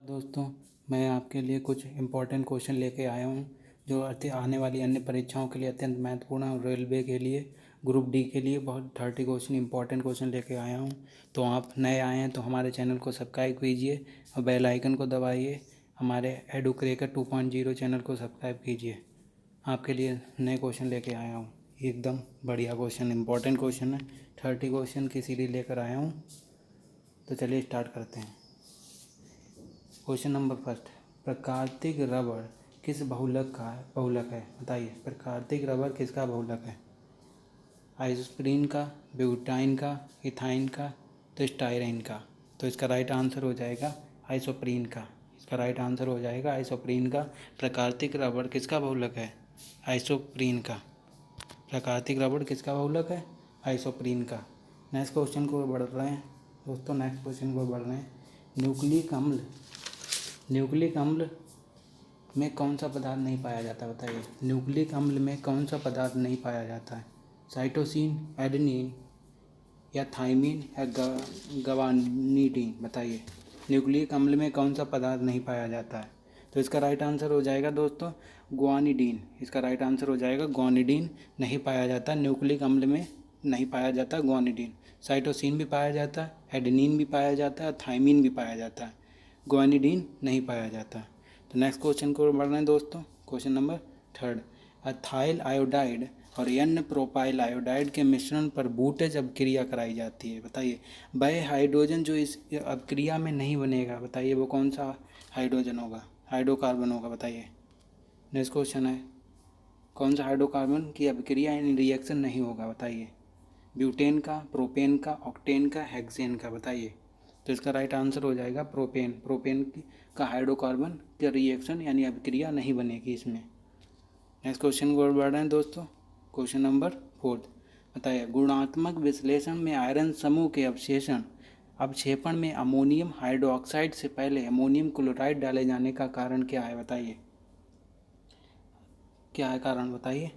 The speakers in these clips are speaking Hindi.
दोस्तों, मैं आपके लिए कुछ इम्पोर्टेंट क्वेश्चन लेके आया हूँ जो आने वाली अन्य परीक्षाओं के लिए अत्यंत महत्वपूर्ण है और रेलवे के लिए ग्रुप डी के लिए बहुत 30 क्वेश्चन इम्पोर्टेंट क्वेश्चन लेके आया हूँ। तो आप नए आए हैं तो हमारे चैनल को सब्सक्राइब कीजिए और बेल आइकन को दबाइए। हमारे एडुक्रेकर 2.0 चैनल को सब्सक्राइब कीजिए। आपके लिए नए क्वेश्चन लेके आया हूँ, एकदम बढ़िया क्वेश्चन, इम्पोर्टेंट क्वेश्चन है। 30 क्वेश्चन की सीरीज लेकर आया हूँ। तो चलिए स्टार्ट करते हैं। क्वेश्चन नंबर फर्स्ट, प्राकृतिक रबड़ किस बहुलक है? बताइए, प्राकृतिक रबड़ किसका बहुलक है? आइसोप्रीन का, ब्यूटाइन का, इथाइन का, तो स्टाइरिन का। तो इसका राइट आंसर हो जाएगा आइसोप्रीन का। इसका राइट आंसर हो जाएगा आइसोप्रीन का। प्राकृतिक रबड़ किसका बहुलक है? आइसोप्रीन का। प्राकृतिक रबड़ किसका बहुलक है? आइसोप्रीन का। नेक्स्ट क्वेश्चन को बढ़ रहे हैं दोस्तों, नेक्स्ट क्वेश्चन को बढ़ रहे हैं। न्यूक्लिक अम्ल में कौन सा पदार्थ नहीं पाया जाता? बताइए, न्यूक्लिक अम्ल में कौन सा पदार्थ नहीं पाया जाता है? साइटोसिन, एडेनिन या थाइमिन या गवानिडीन? बताइए, न्यूक्लिक अम्ल में कौन सा पदार्थ नहीं पाया जाता है? तो इसका राइट आंसर हो जाएगा दोस्तों ग्वानिडीन। इसका राइट आंसर हो जाएगा ग्वानिडीन नहीं पाया जाता न्यूक्लिक अम्ल में, नहीं पाया जाता ग्वानिडीन। साइटोसिन भी पाया जाता है, एडेनिन भी पाया जाता है, थाइमिन भी पाया जाता है, ग्वानिडीन नहीं पाया जाता। तो नेक्स्ट क्वेश्चन को बढ़ रहे हैं दोस्तों, क्वेश्चन नंबर थर्ड। अथाइल आयोडाइड और एन प्रोपाइल आयोडाइड के मिश्रण पर बूटेज अभिक्रिया कराई जाती है। बताइए, वह हाइड्रोजन जो इस अभिक्रिया में नहीं बनेगा, बताइए वो कौन सा हाइड्रोजन होगा? हाइड्रोकार्बन होगा। बताइए, नेक्स्ट क्वेश्चन है, कौन सा हाइड्रोकार्बन की अभिक्रिया इन रिएक्शन नहीं होगा? बताइए, ब्यूटेन का, प्रोपेन का, ऑक्टेन का, हेक्सेन का? बताइए। तो इसका राइट आंसर हो जाएगा प्रोपेन। का हाइड्रोकार्बन का रिएक्शन यानी अभिक्रिया नहीं बनेगी इसमें। नेक्स्ट क्वेश्चन को बढ़ रहे हैं दोस्तों, क्वेश्चन नंबर फोर्थ। बताइए, गुणात्मक विश्लेषण में आयरन समूह के अवक्षेपण में अमोनियम हाइड्रोक्साइड से पहले अमोनियम क्लोराइड डाले जाने का कारण क्या है? बताइए, क्या है कारण? बताइए।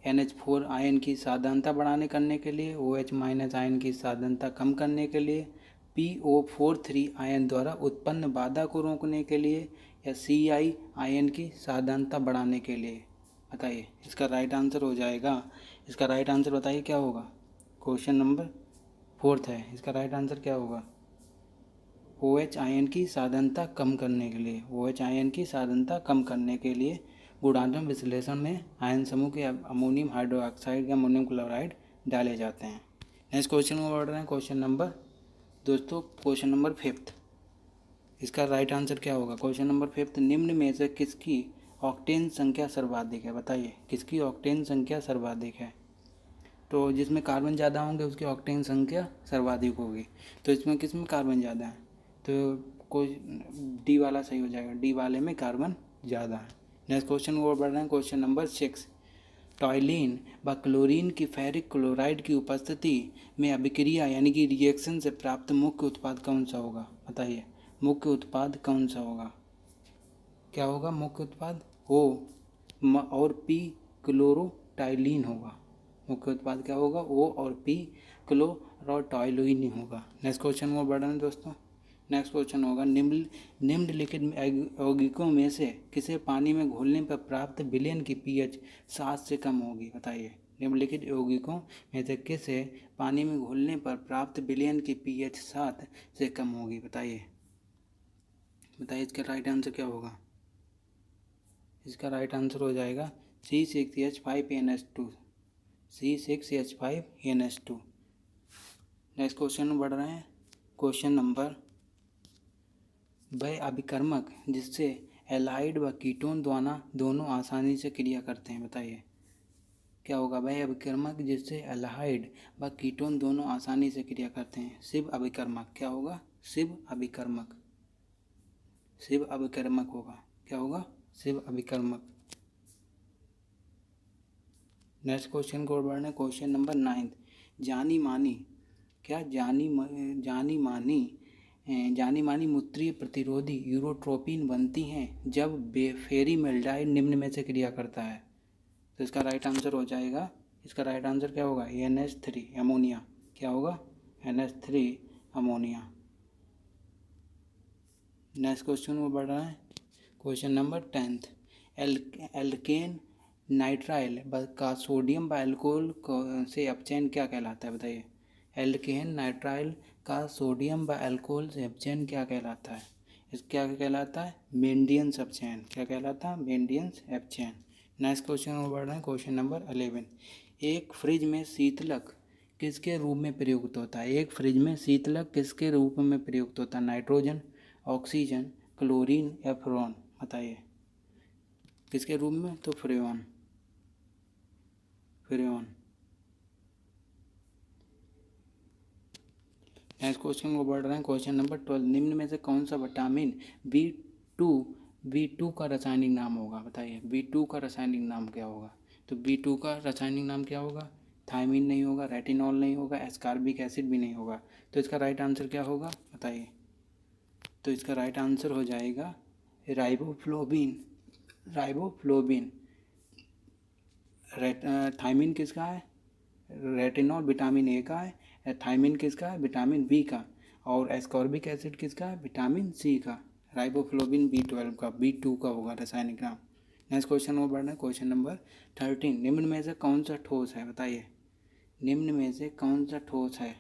NH4 आयन की साधनता बढ़ाने करने के लिए, OH- आयन की साधनता कम करने के लिए, PO43 आयन द्वारा उत्पन्न बाधा को रोकने के लिए, या Ci आयन की साधनता बढ़ाने के लिए? बताइए, इसका राइट आंसर हो जाएगा, इसका राइट आंसर बताइए क्या होगा? क्वेश्चन नंबर फोर्थ है, इसका राइट आंसर क्या होगा? OH आयन की साधनता कम करने के लिए, OH आयन की साधनता कम करने के लिए गुणात्मक विश्लेषण में आयन समूह के अमोनियम हाइड्रोक्साइड या अमोनियम क्लोराइड डाले जाते हैं। नेक्स्ट क्वेश्चन में बढ़ रहे हैं, क्वेश्चन नंबर दोस्तों, क्वेश्चन नंबर फिफ्थ। इसका राइट आंसर क्या होगा? क्वेश्चन नंबर फिफ्थ, निम्न में से किसकी ऑक्टेन संख्या सर्वाधिक है? बताइए, किसकी ऑक्टेन संख्या सर्वाधिक है? तो जिसमें कार्बन ज़्यादा होंगे उसकी ऑक्टेन संख्या सर्वाधिक होगी। तो इसमें किसमें कार्बन ज़्यादा है? तो कोई डी वाला सही हो जाएगा, डी वाले में कार्बन ज़्यादा है। नेक्स्ट क्वेश्चन को बढ़ रहे हैं, क्वेश्चन नंबर 6। टॉयलिन व क्लोरीन की फेरिक क्लोराइड की उपस्थिति में अभिक्रिया यानी कि रिएक्शन से प्राप्त मुख्य उत्पाद कौन सा होगा? बताइए, मुख्य उत्पाद कौन सा होगा? क्या होगा मुख्य उत्पाद? O और P क्लोरोटाइलिन होगा। मुख्य उत्पाद क्या होगा? O और P क्लोरोटाइलिन होगा। नेक्स्ट क्वेश्चन को बढ़ रहे हैं दोस्तों, नेक्स्ट क्वेश्चन होगा, निम्नलिखित यौगिकों में से किसे पानी में घोलने पर प्राप्त विलयन की pH 7 से कम होगी? बताइए, निम्नलिखित यौगिकों में से किसे पानी में घोलने पर प्राप्त विलयन की pH 7 से कम होगी? बताइए, बताइए इसका राइट आंसर क्या होगा? इसका राइट आंसर हो जाएगा C6H5NH2। C6H5NH2। नेक्स्ट क्वेश्चन में बढ़ रहे हैं, क्वेश्चन नंबर, वह अभिकर्मक जिससे एल्डिहाइड व कीटोन दोनों आसानी से क्रिया करते हैं? बताइए, क्या होगा? वह अभिकर्मक जिससे एल्डिहाइड व कीटोन दोनों आसानी से क्रिया करते हैं। शिव अभिकर्मक। क्या होगा? शिव अभिकर्मक। शिव अभिकर्मक होगा। क्या होगा? शिव अभिकर्मक। नेक्स्ट क्वेश्चन को बढ़ने, क्वेश्चन नंबर 9। जानी मानी मूत्रीय प्रतिरोधी यूरोट्रोपिन बनती हैं जब फेरिमेल्डाइड निम्न में से क्रिया करता है। तो इसका राइट आंसर हो जाएगा, इसका राइट आंसर क्या होगा? NH3 ammonia. क्या होगा? NH3 ammonia. नेक्स्ट क्वेश्चन वो बढ़ रहा है, question number 10th। Alkane nitrile का सोडियम बाइल्कोल से अपचयन क्या कहलाता है, बताइए। एल्केन नाइट्राइल का सोडियम बाइल्कोल से अपचयन क्या कहलाता है, इस क्या कहलाता है, मेंडियंस अपचयन। क्या कहलाता है, मेंडियंस अपचयन। नेक्स्ट क्वेश्चन वो बढ़ रहे हैं, क्वेश्चन नंबर 11। एक फ्रिज में शीतलक किसके रूप में प्रयुक्त होता है, एक फ्रिज में शीतलक किसके रूप में प्रयुक्त होता है, नाइट्रोजन, ऑक्सीजन, क्लोरीन या फ्रेन, बताइए किसके रूप में, तो फ्रेन। नेक्स्ट क्वेश्चन को बढ़ रहे हैं, क्वेश्चन नंबर 12। निम्न में से कौन सा विटामिन बी टू का रासायनिक नाम होगा, बताइए बी टू का रासायनिक नाम क्या होगा। तो बी टू का रासायनिक नाम क्या होगा, थायमिन नहीं होगा, रेटिनॉल नहीं होगा, एस्कॉर्बिक एसिड भी नहीं होगा। तो इसका राइट आंसर क्या होगा, बताइए। तो इसका राइट आंसर हो जाएगा राइबोफ्लोविन। थायमिन किसका है, रेटिनॉल विटामिन ए का है, थायमिन किसका है, विटामिन बी का, और एस्कॉर्बिक एसिड किसका है, विटामिन सी का। राइबोफ्लोविन B12 का, B2 का होगा रासायनिक नाम। नेक्स्ट क्वेश्चन वो बढ़ रहा है, क्वेश्चन नंबर 13। निम्न में से कौन सा ठोस है, बताइए। निम्न में से कौन सा ठोस है,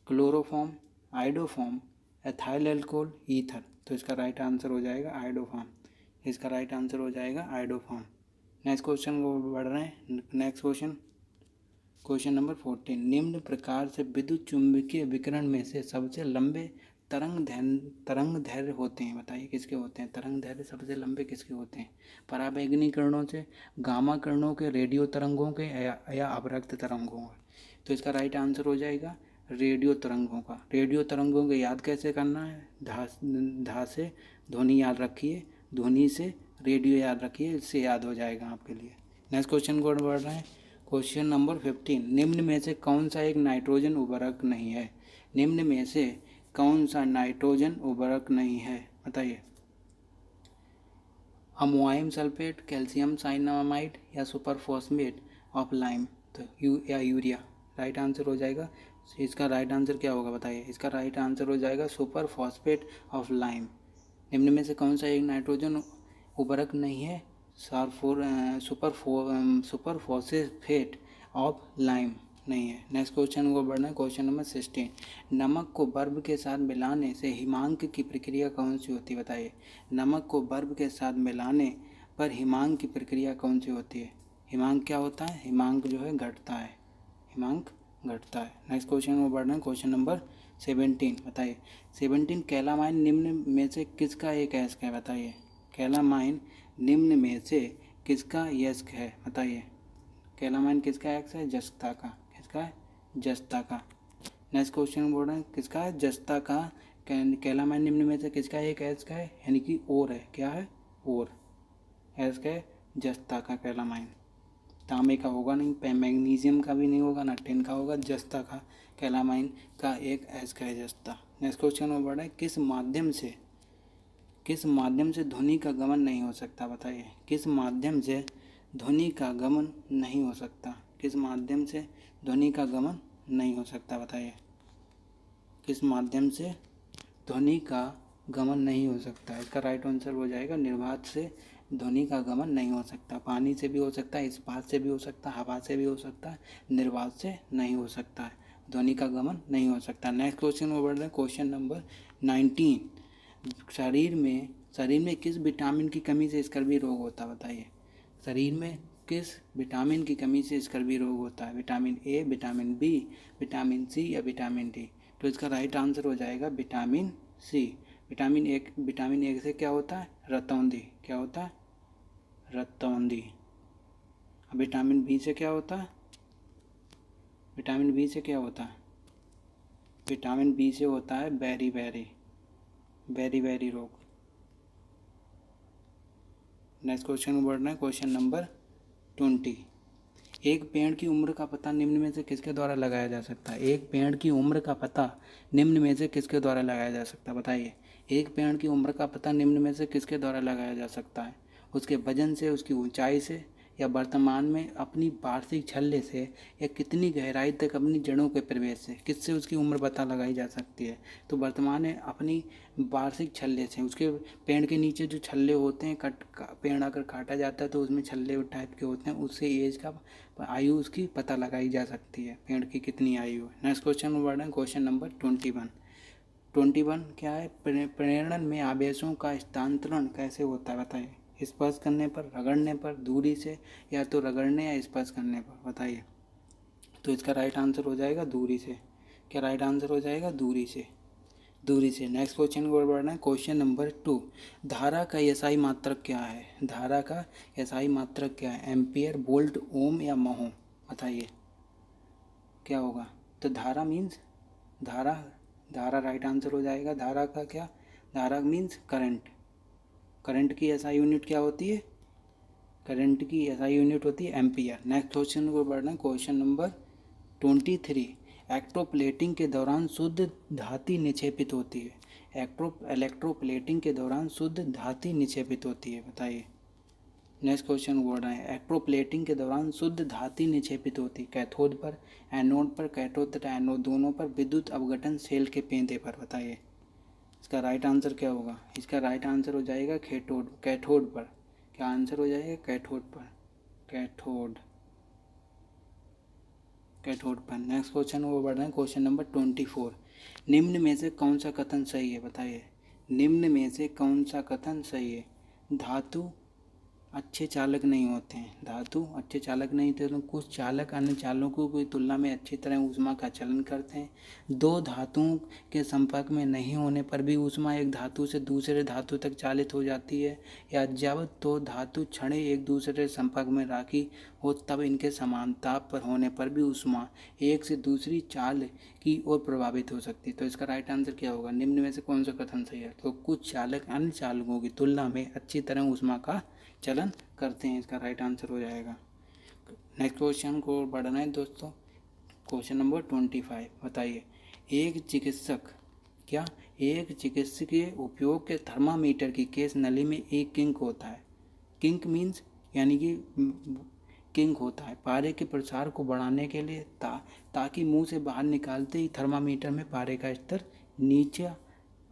chloroform, iodoform, ethyl alcohol, ether. तो इसका राइट आंसर हो जाएगा आइडोफॉर्म। इसका राइट आंसर हो जाएगा आइडोफॉर्म। नेक्स्ट क्वेश्चन को बढ़ रहे हैं, नेक्स्ट क्वेश्चन नंबर 14। निम्न प्रकार से विद्युत चुंबकीय विकिरण में से सबसे लंबे तरंग दैर्घ्य होते हैं, बताइए किसके होते हैं, तरंग दैर्घ्य सबसे लंबे किसके होते हैं। पराबैंगनी किरणों से, गामा किरणों के, रेडियो तरंगों के या अवरक्त तरंगों के। तो इसका राइट आंसर हो जाएगा रेडियो तरंगों का। रेडियो तरंगों को याद कैसे करना है, धा से ध्वनि याद रखिए, ध्वनि से रेडियो याद रखिए, इससे याद हो जाएगा आपके लिए। नेक्स्ट क्वेश्चन को बढ़ रहे हैं, क्वेश्चन नंबर 15। निम्न में से कौन सा एक नाइट्रोजन उर्वरक नहीं है, निम्न में से कौन सा नाइट्रोजन उर्वरक नहीं है, बताइए। अमोनियम सल्फेट, कैल्शियम साइनामाइड या सुपरफॉस्फेट ऑफ लाइम, तो या यूरिया। राइट आंसर हो जाएगा, इसका राइट आंसर क्या होगा, बताइए। इसका राइट आंसर हो जाएगा सुपर फॉस्फेट ऑफ लाइम। निम्न में से कौन सा एक नाइट्रोजन उर्वरक नहीं है, सुपर फॉस्फेट ऑफ लाइम नहीं है। नेक्स्ट क्वेश्चन को बढ़ना है, क्वेश्चन नंबर 16। नमक को बर्फ के साथ मिलाने से हिमांक की प्रक्रिया कौन सी होती है, बताइए। नमक को बर्फ के साथ मिलाने पर हिमांक की प्रक्रिया कौन सी होती है। हिमांक क्या होता है, हिमांक जो है घटता है, हिमांक घटता है। नेक्स्ट क्वेश्चन को बढ़ना है, क्वेश्चन नंबर 17, बताइए। 17। कैलामाइन निम्न में से किसका एक अयस्क है, बताइए। कैलामाइन निम्न में से किसका यस्क है, बताइए। कैलामाइन किसका अयस्क है, जस्ता का। किसका है, जस्ता का। नेक्स्ट क्वेश्चन बोल रहे हैं किसका है, जस्ता का। कैलामाइन निम्न में से किसका एक अयस्क है, यानी कि ओर है। क्या है, ओर अयस्क है जस्ता का कैलामाइन। तांबे का होगा नहीं, मैग्नीशियम का भी नहीं होगा, ना टिन का होगा, जस्ता का कैलामाइन का एक अयस्क है जस्ता। नेक्स्ट क्वेश्चन में बढ़ा है, किस माध्यम से ध्वनि का गमन नहीं हो सकता, बताइए। किस माध्यम से ध्वनि का गमन नहीं हो सकता, किस माध्यम से ध्वनि का गमन नहीं हो सकता, बताइए। किस माध्यम से ध्वनि का गमन नहीं हो सकता, इसका राइट आंसर हो जाएगा निर्वात से ध्वनि का गमन नहीं हो सकता। पानी से भी हो सकता है, इस्पात से भी हो सकता है, हवा से भी हो सकता है, निर्वात से नहीं हो सकता है, ध्वनि का गमन नहीं हो सकता। नेक्स्ट क्वेश्चन में बढ़ रहे हैं, क्वेश्चन नंबर 19। शरीर में किस विटामिन की कमी से स्कर्वी रोग होता है, बताइए। शरीर में किस विटामिन की कमी से स्कर्वी रोग होता है, vitamin A, vitamin B, vitamin C या विटामिन डी। तो इसका राइट आंसर हो जाएगा विटामिन सी। विटामिन ए से क्या होता है, रतौंधी। क्या होता है, रतौंधी। विटामिन बी से क्या होता है, विटामिन बी से क्या होता है, विटामिन बी से होता है बेरी बेरी रोग। नेक्स्ट क्वेश्चन में बढ़ना है, क्वेश्चन नंबर 20। एक पेड़ की उम्र का पता निम्न में से किसके द्वारा लगाया जा सकता है। एक पेड़ की उम्र का पता निम्न में से किसके द्वारा लगाया जा सकता है, बताइए। एक पेड़ की उम्र का पता निम्न में से किसके द्वारा लगाया जा सकता है। उसके वजन से, उसकी ऊंचाई से, या वर्तमान में अपनी वार्षिक छल्ले से या कितनी गहराई तक अपनी जड़ों के प्रवेश से, किससे उसकी उम्र पता लगाई जा सकती है। तो वर्तमान में अपनी वार्षिक छल्ले से, उसके पेड़ के नीचे जो छल्ले होते हैं, पेड़ अगर काटा जाता है तो उसमें छल्ले टाइप के होते हैं, उससे एज का आयु उसकी पता लगाई जा सकती है, पेड़ की कितनी आयु है। नेक्स्ट क्वेश्चन वर्ड है क्वेश्चन नंबर 21 क्या है, प्रेरण में आवेशों का स्थानांतरण कैसे होता है बताइए। स्पर्श करने पर, रगड़ने पर, दूरी से, या तो रगड़ने या स्पर्श करने पर, बताइए। तो इसका राइट आंसर हो जाएगा दूरी से। क्या राइट आंसर हो जाएगा दूरी से, दूरी से। नेक्स्ट क्वेश्चन को बढ़ना है क्वेश्चन नंबर 2। धारा का एसआई मात्रक क्या है, धारा का एसआई मात्रक क्या है, एम्पियर, वोल्ट, ओम या महो, बताइए क्या होगा। तो धारा मीन्स धारा, धारा राइट आंसर हो जाएगा। धारा का क्या, धारा मीन्स करंट, करंट की एसआई यूनिट क्या होती है, करंट की एसआई यूनिट होती है एम्पियर। नेक्स्ट क्वेश्चन को बढ़ना है क्वेश्चन नंबर 23। इलेक्ट्रोप्लेटिंग के दौरान शुद्ध धातु निक्षेपित होती है, इलेक्ट्रोप्लेटिंग के दौरान शुद्ध धातु निक्षेपित होती है, बताइए। नेक्स्ट क्वेश्चन बोल रहे हैं इलेक्ट्रोप्लेटिंग के दौरान शुद्ध धातु निक्षेपित होती है, कैथोड पर, एनोड पर, कैथोड तथा एनोड दोनों पर, विद्युत अपघटन सेल के पेंदे पर, बताइए इसका राइट आंसर क्या होगा। इसका राइट आंसर हो जाएगा कैथोड, कैथोड पर। क्या आंसर हो जाएगा, कैथोड पर, कैथोड, कैथोड पर। नेक्स्ट क्वेश्चन वो बढ़ रहे हैं क्वेश्चन नंबर 24। निम्न में से कौन सा कथन सही है, बताइए। निम्न में से कौन सा कथन सही है। धातु अच्छे चालक नहीं होते हैं, धातु अच्छे चालक नहीं होते, तो कुछ चालक अन्य चालकों की तुलना में अच्छी तरह ऊष्मा का चलन करते हैं। दो धातुओं के संपर्क में नहीं होने पर भी ऊष्मा एक धातु से दूसरे धातु तक चालित हो जाती है। या जब दो धातु क्षणें एक दूसरे के संपर्क में राखी हो तब इनके समान ताप पर होने पर भी ऊष्मा एक से दूसरी चाल की ओर प्रभावित हो सकती है। तो इसका राइट आंसर क्या होगा, निम्न में से कौन सा कथन सही है। तो कुछ चालक अन्य चालकों की तुलना में अच्छी तरह ऊष्मा का चलन करते हैं, इसका राइट आंसर हो जाएगा। नेक्स्ट क्वेश्चन को बढ़ना है दोस्तों, क्वेश्चन नंबर 25, बताइए। एक चिकित्सक, क्या एक चिकित्सक के उपयोग के थर्मामीटर की केस नली में एक किंक होता है, किंक मीन्स यानी कि किंक होता है पारे के प्रसार को बढ़ाने के लिए, ताकि मुंह से बाहर निकालते ही थर्मामीटर में पारे का स्तर नीचे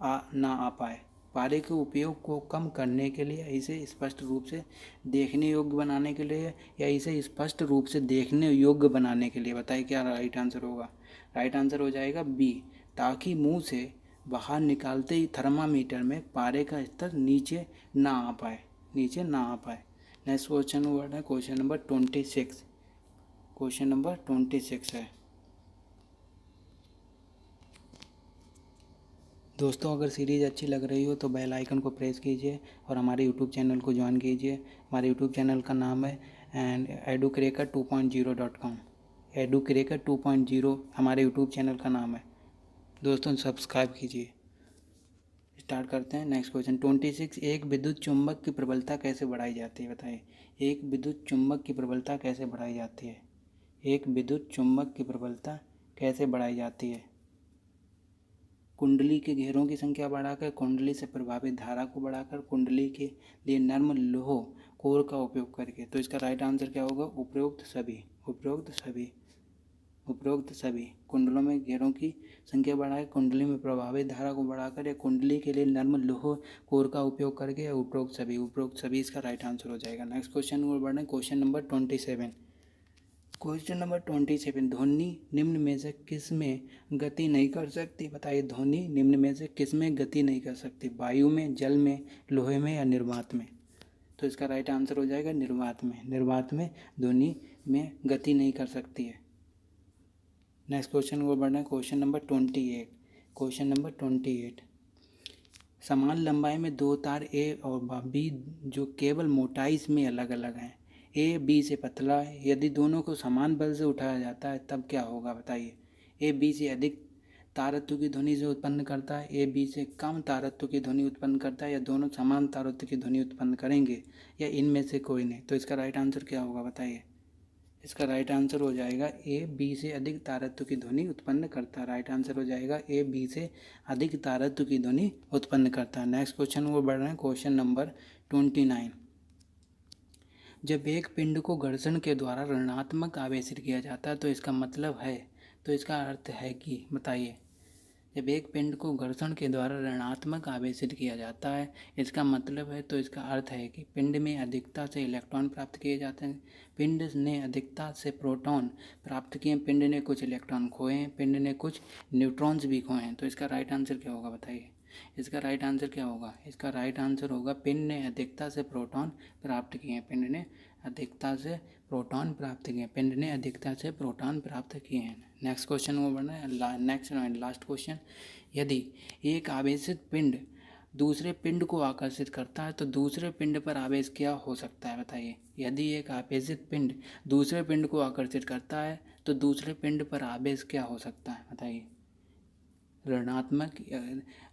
ना आ पाए। पारे के उपयोग को कम करने के लिए, इसे स्पष्ट रूप से देखने योग्य बनाने के लिए, या इसे स्पष्ट रूप से देखने योग्य बनाने के लिए, बताइए क्या राइट आंसर होगा। राइट आंसर हो जाएगा बी, ताकि मुंह से बाहर निकालते ही थर्मामीटर में पारे का स्तर नीचे ना आ पाए, नीचे ना आ पाए। नेक्स्ट क्वेश्चन वर्ड है क्वेश्चन नंबर 26, क्वेश्चन नंबर 26 है दोस्तों। अगर सीरीज़ अच्छी लग रही हो तो बेल आइकन को प्रेस कीजिए और हमारे यूट्यूब चैनल को ज्वाइन कीजिए। हमारे यूट्यूब चैनल का नाम है educracker2.0.com, educracker 2.0 हमारे यूट्यूब चैनल का नाम है दोस्तों, सब्सक्राइब कीजिए। स्टार्ट करते हैं नेक्स्ट क्वेश्चन 26। एक विद्युत चुंबक की प्रबलता कैसे बढ़ाई जाती है, बताइए। एक विद्युत चुंबक की प्रबलता कैसे बढ़ाई जाती है, एक विद्युत चुंबक की प्रबलता कैसे बढ़ाई जाती है। कुंडली के घेरों की संख्या बढ़ाकर, कुंडली से प्रभावित धारा को बढ़ाकर, कुंडली के लिए नर्म लोह कोर का उपयोग करके। तो इसका राइट आंसर क्या होगा, उपरोक्त सभी, उपरोक्त सभी, उपरोक्त सभी। कुंडलों में घेरों की संख्या बढ़ाकर, कुंडली में प्रभावित धारा को बढ़ाकर, या कुंडली के लिए नर्म लोह कोर का उपयोग करके, या उपरोक्त सभी, उपरोक्त सभी इसका राइट आंसर हो जाएगा। नेक्स्ट क्वेश्चन को बढ़े क्वेश्चन नंबर 27, क्वेश्चन नंबर 27। ध्वनि निम्न में से किस में गति नहीं कर सकती, बताइए। ध्वनि निम्न में से किस में गति नहीं कर सकती, वायु में, जल में, लोहे में या निर्वात में। तो इसका राइट आंसर हो जाएगा निर्वात में, निर्वात में ध्वनि में गति नहीं कर सकती है। नेक्स्ट क्वेश्चन को बढ़ना है क्वेश्चन नंबर 28, क्वेश्चन नंबर 28। समान लंबाई में दो तार ए और बी जो केवल मोटाई में अलग अलग हैं, ए बी से पतला है, यदि दोनों को समान बल से उठाया जाता है तब क्या होगा, बताइए। ए बी से अधिक तारत्व की ध्वनि से उत्पन्न करता है, ए बी से कम तारत्व की ध्वनि उत्पन्न करता है, या दोनों समान तारत्व की ध्वनि उत्पन्न करेंगे, या इनमें से कोई नहीं। तो इसका राइट आंसर क्या होगा, बताइए। इसका राइट आंसर हो जाएगा ए बी से अधिक तारत्व की ध्वनि उत्पन्न करता है। राइट आंसर हो जाएगा ए बी से अधिक तारत्व की ध्वनि उत्पन्न करता है। नेक्स्ट क्वेश्चन वो बढ़ रहे हैं क्वेश्चन नंबर 29। जब एक पिंड को घर्षण के द्वारा ऋणात्मक आवेशित किया जाता है तो इसका मतलब है, तो इसका अर्थ है कि बताइए। जब एक पिंड को घर्षण के द्वारा ऋणात्मक आवेशित किया जाता है इसका मतलब है, तो इसका अर्थ है कि पिंड में अधिकता से इलेक्ट्रॉन प्राप्त किए जाते हैं। पिंड ने अधिकता से प्रोटॉन प्राप्त किए, पिंड ने कुछ इलेक्ट्रॉन खोए हैं, पिंड ने कुछ न्यूट्रॉन्स भी खोए हैं। तो इसका राइट आंसर क्या होगा बताइए। इसका राइट आंसर क्या होगा? इसका राइट आंसर होगा पिंड ने अधिकता से प्रोटॉन प्राप्त किए हैं। पिंड ने अधिकता से प्रोटॉन प्राप्त किए हैं। पिंड ने अधिकता से प्रोटॉन प्राप्त किए हैं। नेक्स्ट क्वेश्चन वो बढ़ना है, नेक्स्ट एंड लास्ट क्वेश्चन। यदि एक आवेशित पिंड दूसरे पिंड को आकर्षित करता है तो दूसरे पिंड पर आवेश क्या हो सकता है बताइए। यदि एक आवेशित पिंड दूसरे पिंड को आकर्षित करता है तो दूसरे पिंड पर आवेश क्या हो सकता है बताइए।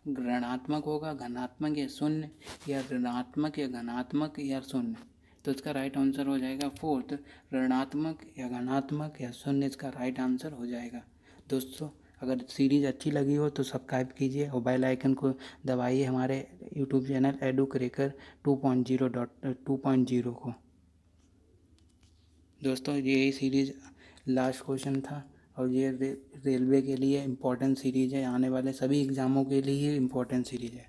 ऋणात्मक होगा, धनात्मक या शून्य, या ऋणात्मक या धनात्मक या शून्य। तो इसका राइट आंसर हो जाएगा फोर्थ, ऋणात्मक या धनात्मक या शून्य इसका राइट आंसर हो जाएगा। दोस्तों अगर सीरीज़ अच्छी लगी हो तो सब्सक्राइब कीजिए और बेल आइकन को दबाइए हमारे यूट्यूब चैनल एडुक्रेकर 2.0 को। दोस्तों यही सीरीज़ लास्ट क्वेश्चन था और ये रेलवे के लिए इम्पोर्टेंट सीरीज़ है, आने वाले सभी एग्ज़ामों के लिए इम्पोर्टेंट सीरीज़ है।